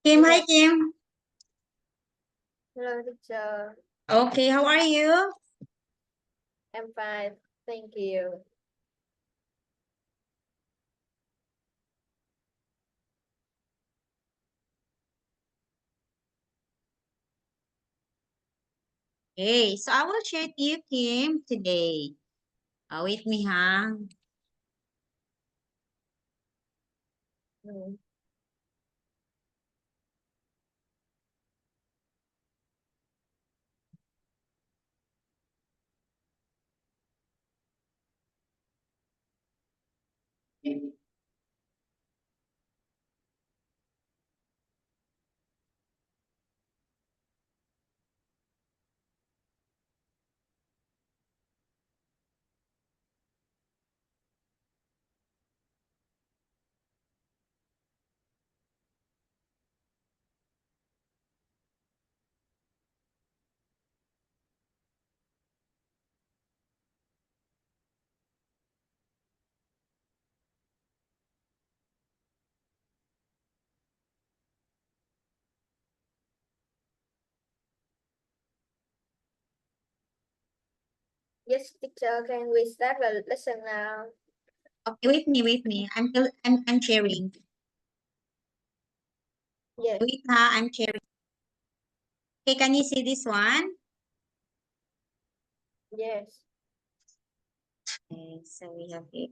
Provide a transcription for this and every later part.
Kim, hi Kim. Hello, teacher. Okay, how are you? I'm fine. Thank you. Okay, so I will share to you, Kim, today. With me, huh? Mm. Yes, teacher. Can we start the lesson now? Okay, wait me. I'm sharing. Yes. Wait, ha, I'm sharing. Okay, can you see this one? Yes. Okay, so we have here.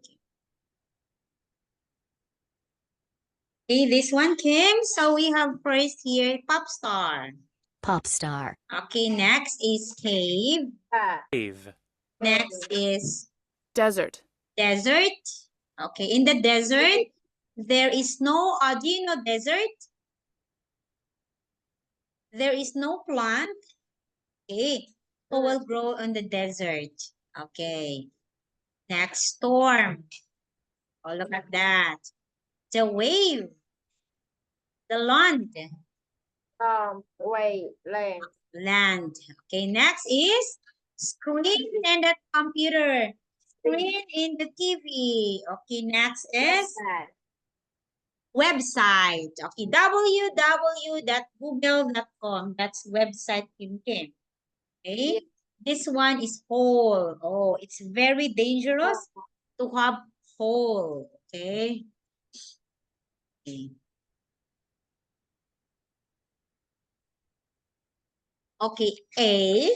Okay, this one, Kim. So we have first here, pop star. Pop star. Okay, next is cave. Cave. Next is Desert. desert. Okay, in the desert, there is no, do you know desert? There is no plant. Okay, who will grow on the desert? Okay, next storm. Oh, look at that. The wave, the land, Wait, land. land. Okay, next is screen in the computer, screen in the TV. Okay, next is website. Okay, www.google.com. That's website Kim Kim. Okay, Yes. this one is hole. Oh, it's very dangerous to have hole. Okay. Okay. Okay. A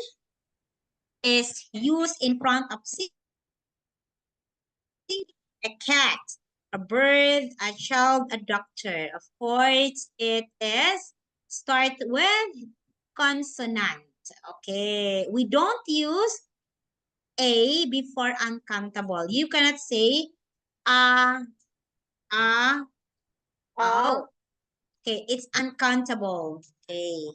is used in front of C. A cat, a bird, a child, a doctor. Of course, it is start with consonant. Okay. We don't use A before uncountable. You cannot say ah, ah, oh. Okay, it's uncountable. Okay.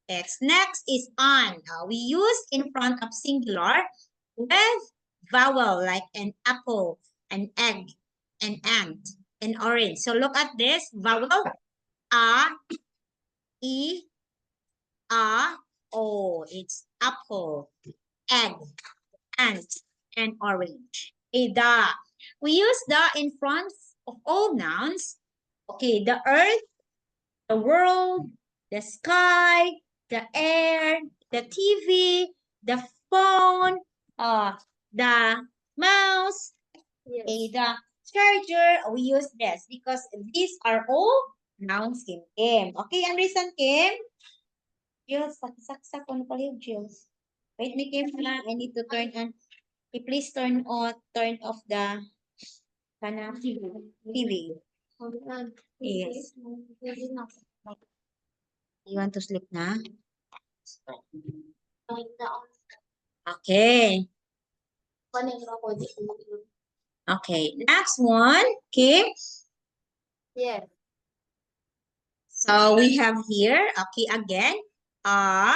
Next is on. We use in front of singular with vowel like an apple, an egg, an ant, an orange. So look at this vowel a, e, a, o. It's apple, egg, ant, and orange. Okay, the. We use the in front of all nouns. Okay, the earth, the world, the sky, the air, the TV, the phone, the mouse, Yes. the charger. We use this because these are all nouns, Kim Kim. Okay, understand, Kim? Jules, saksak ano pala yung Jules? Wait, me, Kim, I need to turn on. Okay, please turn off the TV. Yes. You want to sleep na? Okay. Okay. Next one. Okay. Yes. So we have here, okay, again, a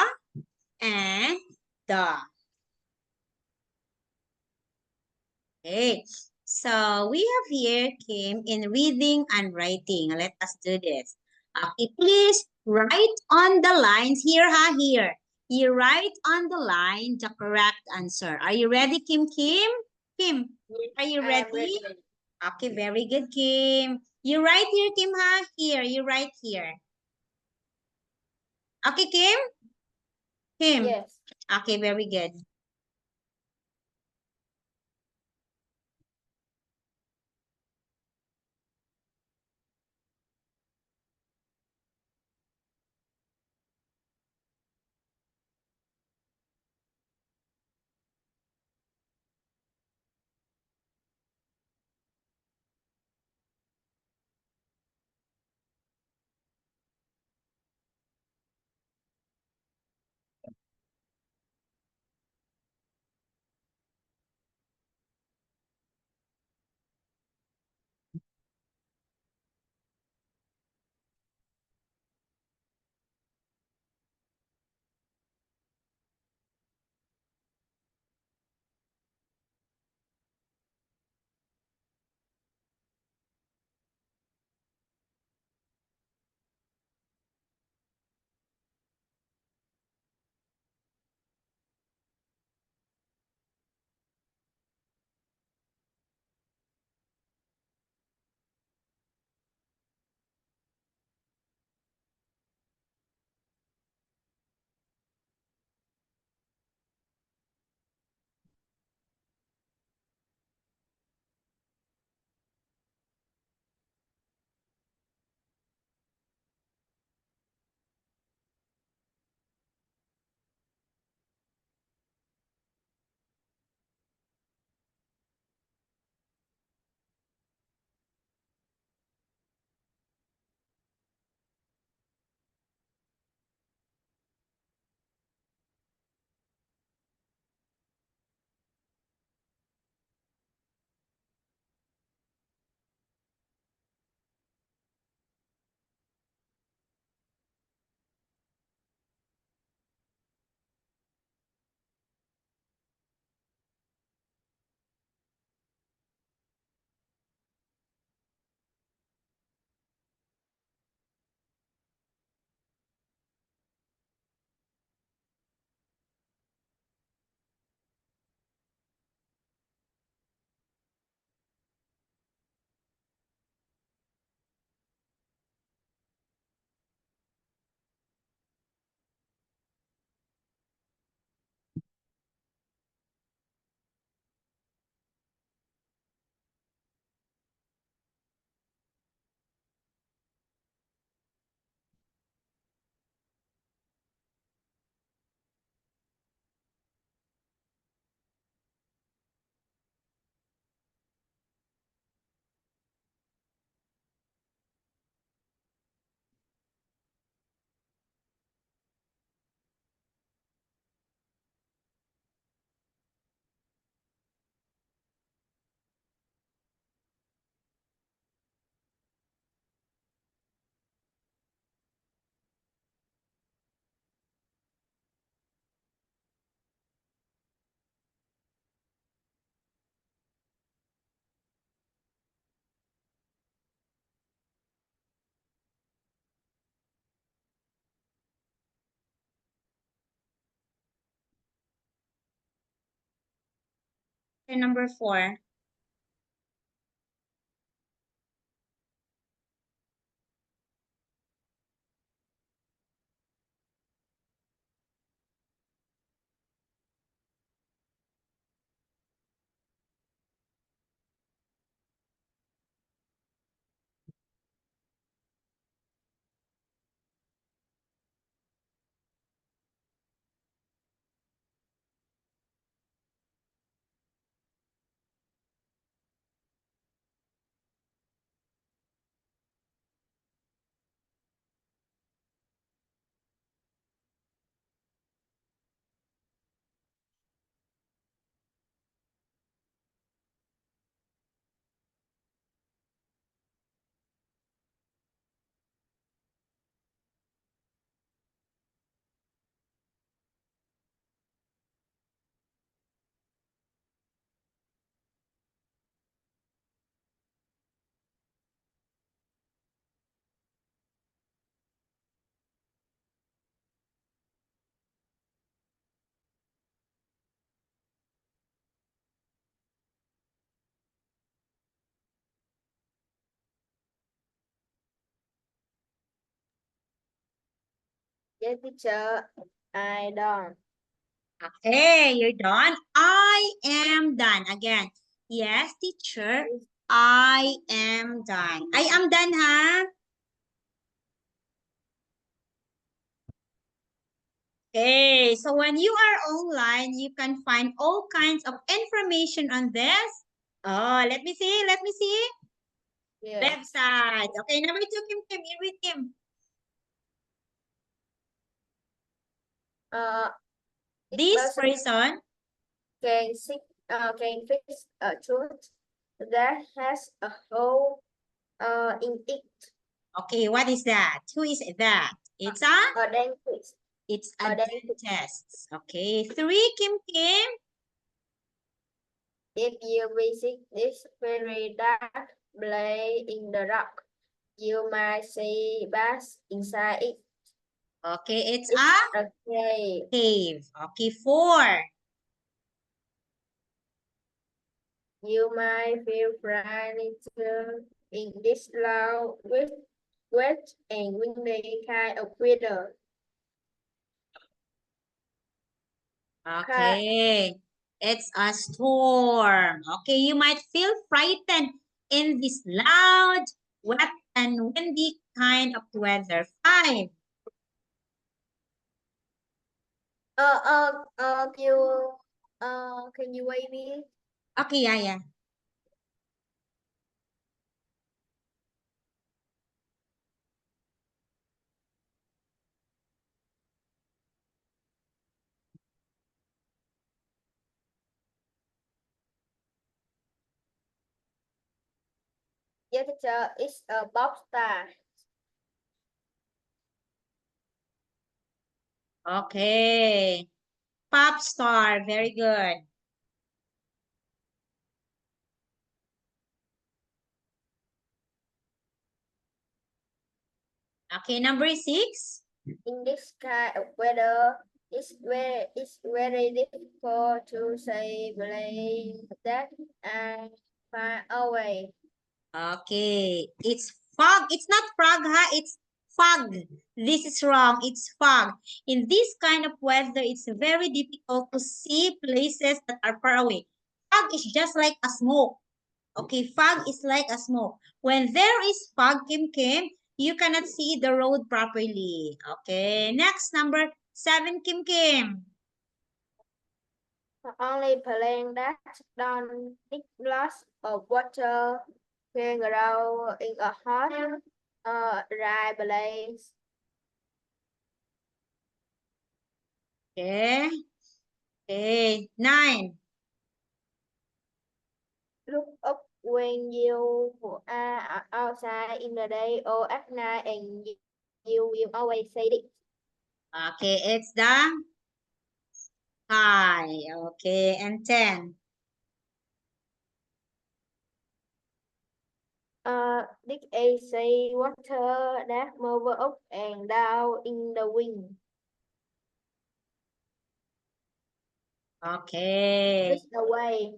and the. Okay. So we have here, Kim, in reading and writing. Let us do this. Okay, please write on the lines here, here. You write on the line the correct answer. Are you ready, Kim Kim? Kim, are you I am ready? ready. Okay, very good, Kim. You write here, Kim, here. You write here. Okay, Kim? Kim. Yes. Okay, very good. Number 4. Yes, teacher. I done. Okay, you're done. I am done. Again. Yes, teacher. I am done. I am done, ha? Okay, so when you are online, you can find all kinds of information on this. Oh, let me see. Let me see. Yes. Website. Okay, number 2, Kim. You read Kim. This person. Can fix a tooth that has a hole in it. Okay, what is that? Who is that? It's a Dentist. Dentist. dentist. Okay, 3, Kim. If you visit this very dark place in the rock, you might see bats inside it. Okay, it's It's a a cave. cave. Okay, 4. You might feel frightened in this loud, wet and windy kind of weather. Okay, it's a storm. Okay, you might feel frightened in this loud, wet, and windy kind of weather. 5. Can you wait me? Okay, yeah. Yes, teacher, it's a pop star. Okay, pop star. Very good. Okay, number 6. In this kind of weather, it's very difficult to say blame that and far away. Okay, it's fog. It's not frog, ha? It's fog. This is wrong. It's fog. In this kind of weather, it's very difficult to see places that are far away. Fog is just like a smoke. Okay, fog is like a smoke. When there is fog, Kim, you cannot see the road properly. Okay, next, number 7, Kim. Only plane that don't need lots of water can grow in a hot, dry place. Okay, okay, 9. Look up when you are outside in the day or at night, and you will always see it. Okay, it's the sky. Okay, and 10. This is sea water that move up and down in the wind. Okay. It's the way.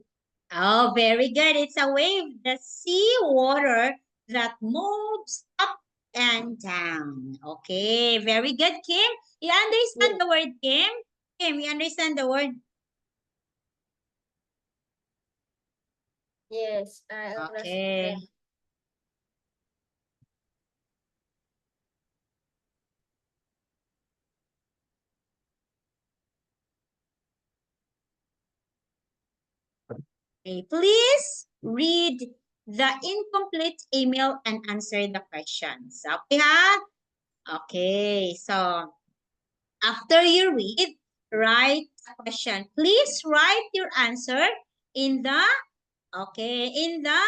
Oh, very good. It's a wave, the sea water that moves up and down. Okay, very good, Kim. You understand Yes, the word, Kim? Kim, you understand the word? yes, I Okay. understand. Okay, please read the incomplete email and answer the questions. Okay, ha? Okay, so after you read, write a question. Please write your answer in the, in the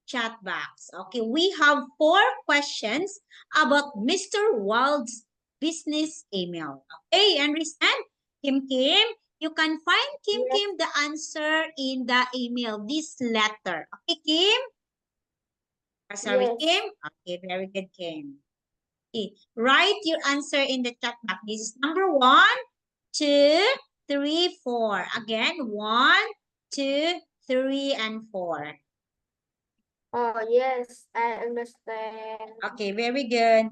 chat box. Okay, we have 4 questions about Mr. Wald's business email. Okay, understand? Kim, you can find Yes, Kim the answer in the email, this letter. Okay, Kim? Sorry, yes, Kim? Okay, very good, Kim. Okay, write your answer in the chat box. This is number 1, 2, 3, 4. Again, 1, 2, 3, and 4. oh yes, I understand. Okay, very good.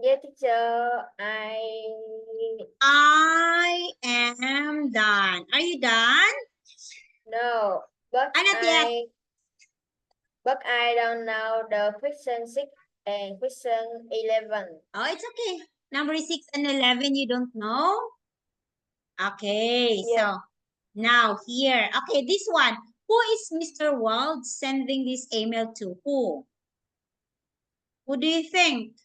Yes, teacher. I am done. Are you done? No, but Not yet. I don't know the question 6 and question 11. Oh, it's okay. Number 6 and 11, you don't know? Okay, Yes. so now here. Okay, this one. Who is Mr. Wald sending this email to? Who? Who do you think?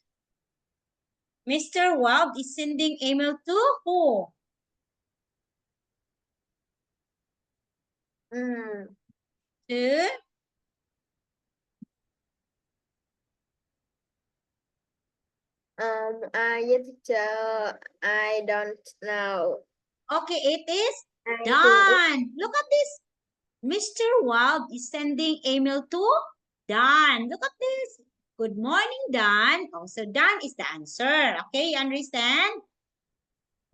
Mr. Wald is sending email to who? Mm. To? Yes, teacher. I don't know. Okay, it is I think Don. Look at this. Mr. Wald is sending email to Don. Look at this. Good morning, Don. Also, Don is the answer. Okay, you understand?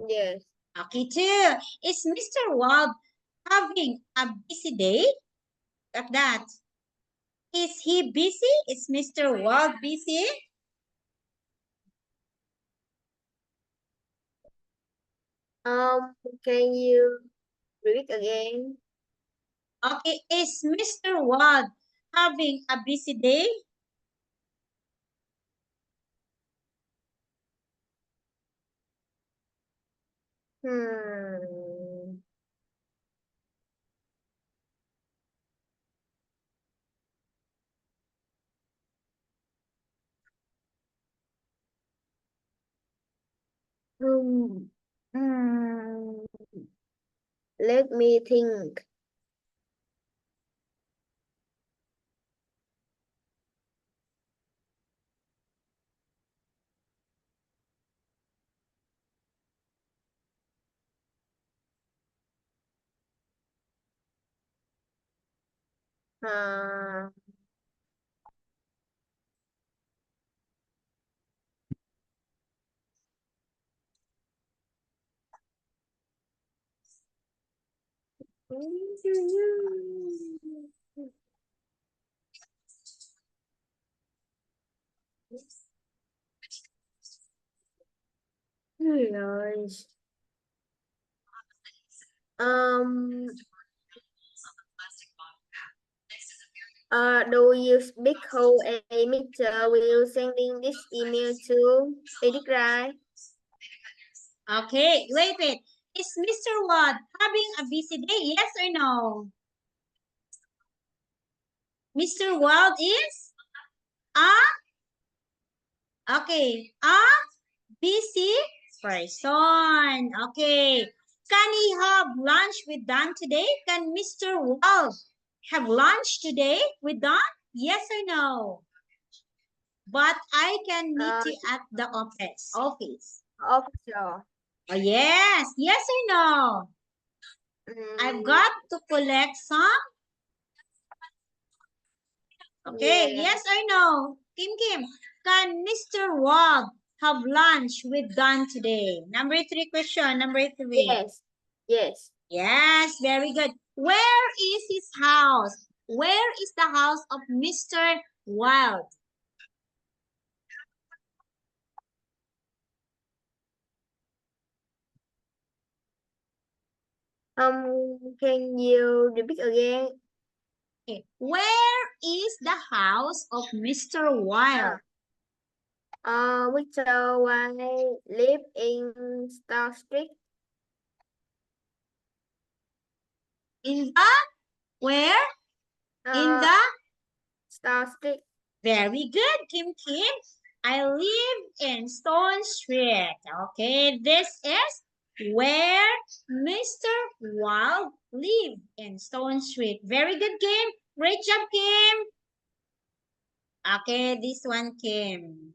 yes. Okay, two. Is Mr. Wald having a busy day? Look at that. Is he busy? Is Mr. Wald busy? Can you repeat again? Okay, is Mr. Wald having a busy day? Hmm. Hmm. Hmm. Let me think. Uh, rồi. Um, do you speak how a Mr. will sending this email to Edith, right? Okay, wait. Is Mr. Wald having a busy day? Yes or no? Mr. Wald is a busy person. Okay. Can he have lunch with Don today? Can Mr. Wald have lunch today with Don? Yes or no? But I can meet you at the office. Officer. Oh, yes. Yes or no? I've got to collect some. Okay, Yeah. yes or no? Kim, can Mr. Wald have lunch with Don today? Number 3 question, number 3. Yes. Yes. Yes, very good. Where is his house? Where is the house of Mr. Wald? Can you repeat again? Okay. Where is the house of Mr. Wald? Mr. White live in Star Street. In the, where? In the, Star Street. very good, Kim. I live in Stone Street. Okay, this is where Mr. Wald lived in Stone Street. Very good, Kim. Great job, Kim. Okay, this one, Kim.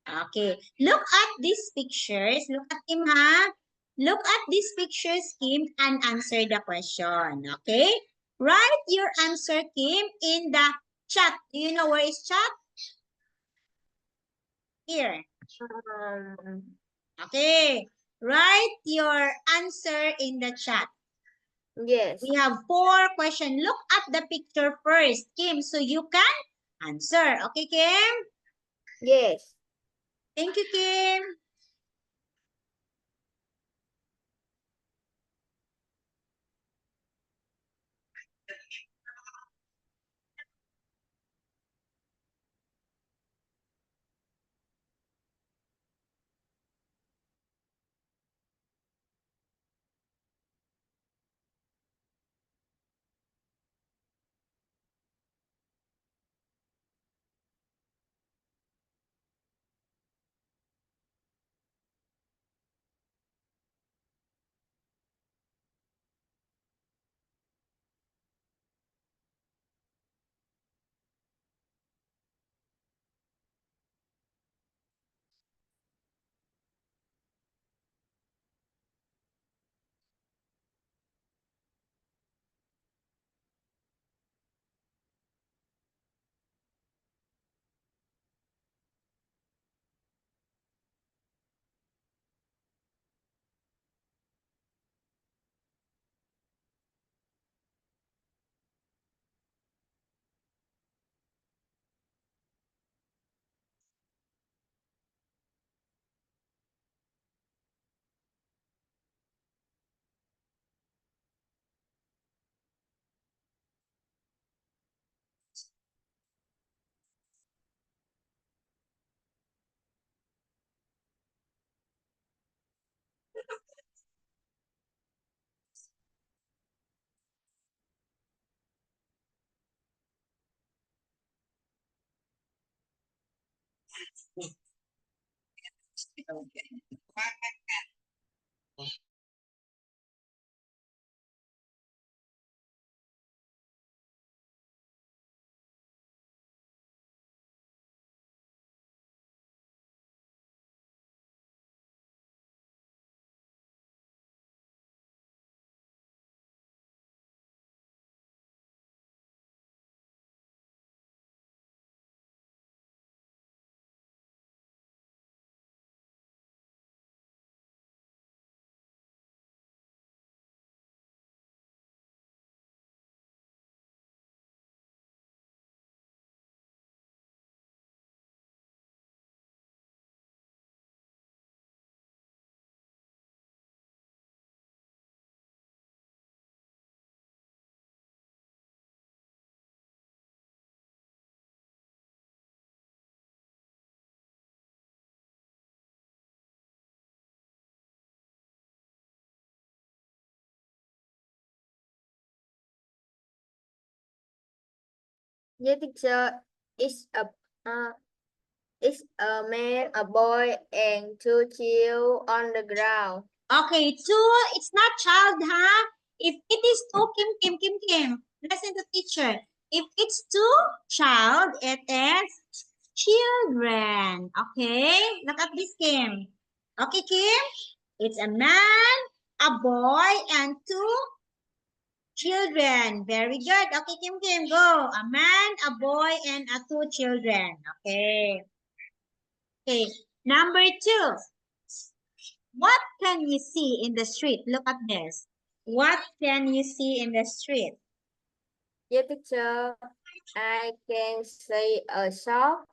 Okay, look at these pictures. Look at Kim, ha? Look at these pictures, Kim, and answer the question. Okay? Write your answer, Kim, in the chat. Do you know where is chat? Here. Okay. Write your answer in the chat. Yes. We have 4 questions. Look at the picture first, Kim, so you can answer. Okay, Kim? Yes. Thank you, Kim. The teacher is a man, a boy, and two children on the ground. Okay, two, it's not child, huh? If it is two, Kim, listen to teacher. If it's two child, it is children. Okay, look at this, Kim. Okay, Kim, it's a man, a boy, and two children. Very good. Okay, Kim, go. A man, a boy, and a two children. Okay. Okay. Number two. What can you see in the street? Look at this. What can you see in the street? The teacher, I can say a shop,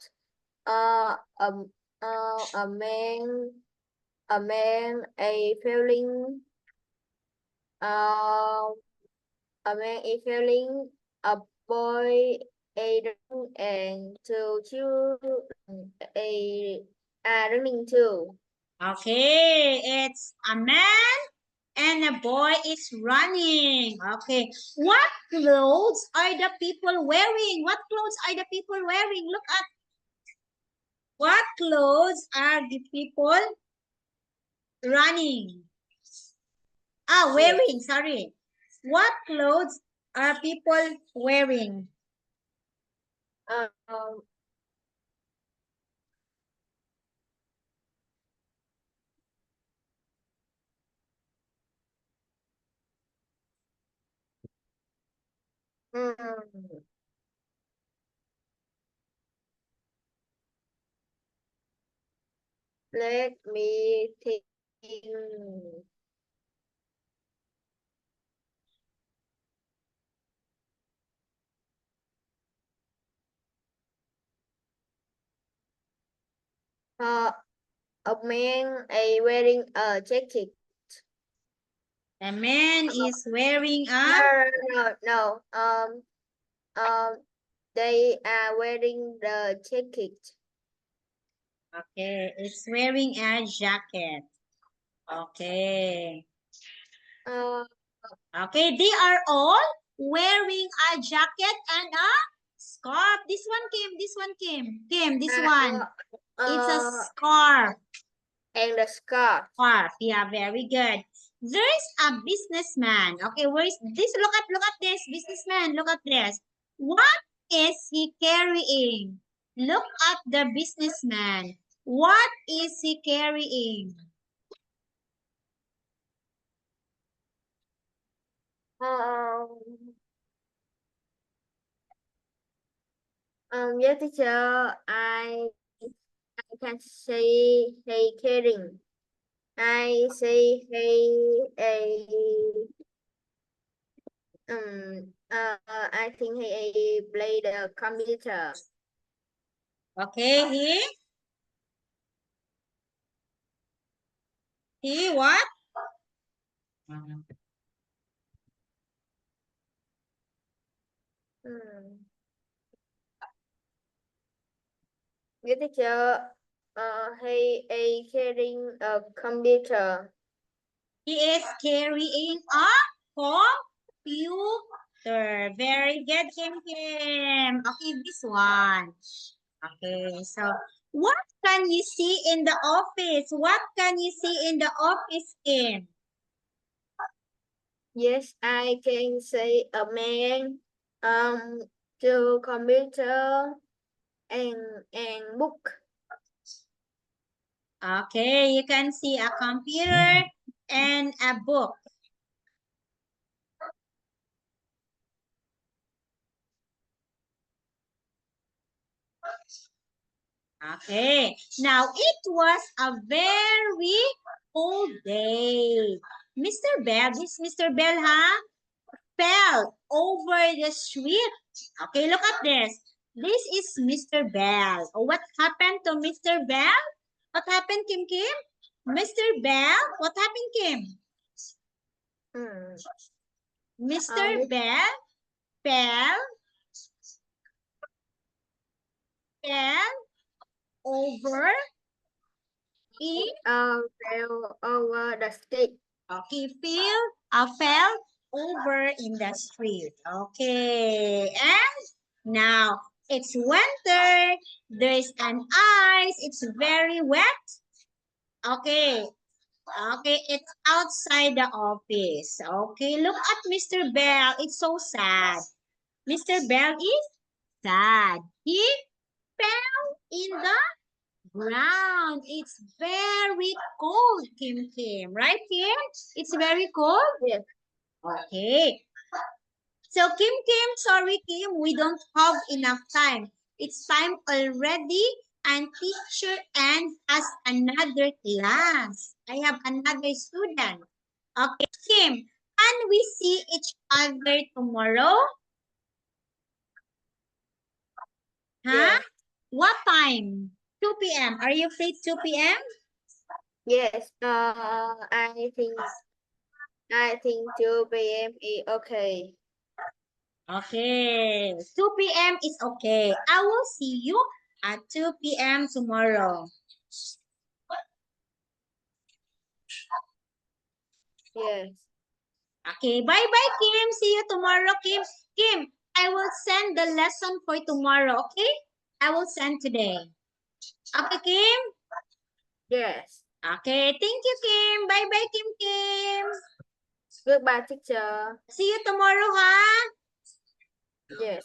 uh, um, a man, a feeling, uh, a man is feeling, a boy, a dog, and two children, a running too. Okay, it's a man and a boy is running. Okay, what clothes are the people wearing? What clothes are the people wearing? Look at what clothes are the people running? Wearing, sorry. What clothes are people wearing? Um, hmm, let me think. Uh, A man wearing a jacket. The man is wearing a, No. They are wearing the jacket. okay, it's wearing a jacket. Okay. Okay, they are all wearing a jacket and a scarf. This one came, this one came. Came, this one. It's a scarf. And the scarf. Scarf. Yeah, very good. There's a businessman. Okay, where is this? Look at this. Businessman, look at this. What is he carrying? Look at the businessman. What is he carrying? Yes, teacher. I can say he carrying. I say he I think he play the computer. Okay, he what? Yes, teacher. He is carrying a computer. He is carrying a computer. Very good, Kim Kim. Okay, this one. Okay, so what can you see in the office? What can you see in the office, Kim? Yes, I can say a man to computer and book. Okay, you can see a computer and a book. Okay, now it was a very cold day. Mr. Bell, this Mr. Bell, huh? Fell over the street. Okay, look at this. This is Mr. Bell. Oh, what happened to Mr. Bell? What happened, Kim Kim? Mr. Bell, what happened, Kim? Mr. Bell fell over Fell over the stick. okay, fell over in the street. Okay, and now it's winter. There's an ice. It's very wet. Okay, okay, it's outside the office. Okay, look at Mr. Bell. It's so sad. Mr. Bell is sad. He fell in the ground. It's very cold, Kim Kim. Right, Kim? It's very cold? Yes. Okay. So, Kim Kim, sorry, Kim, we don't have enough time. It's time already, and teacher and has another class. I have another student. Okay, Kim, can we see each other tomorrow? Huh? Yes. What time? 2 p.m. Are you free 2 p.m.? Yes. I think 2 p.m. is okay. Okay, 2 p.m. is okay. I will see you at 2 p.m. tomorrow. Yes. Okay, bye-bye, Kim. See you tomorrow, Kim. Kim, I will send the lesson for tomorrow, okay? I will send today. Okay, Kim? Yes. Okay, thank you, Kim. Bye-bye, Kim Kim. Goodbye, teacher. See you tomorrow, ha? Yes.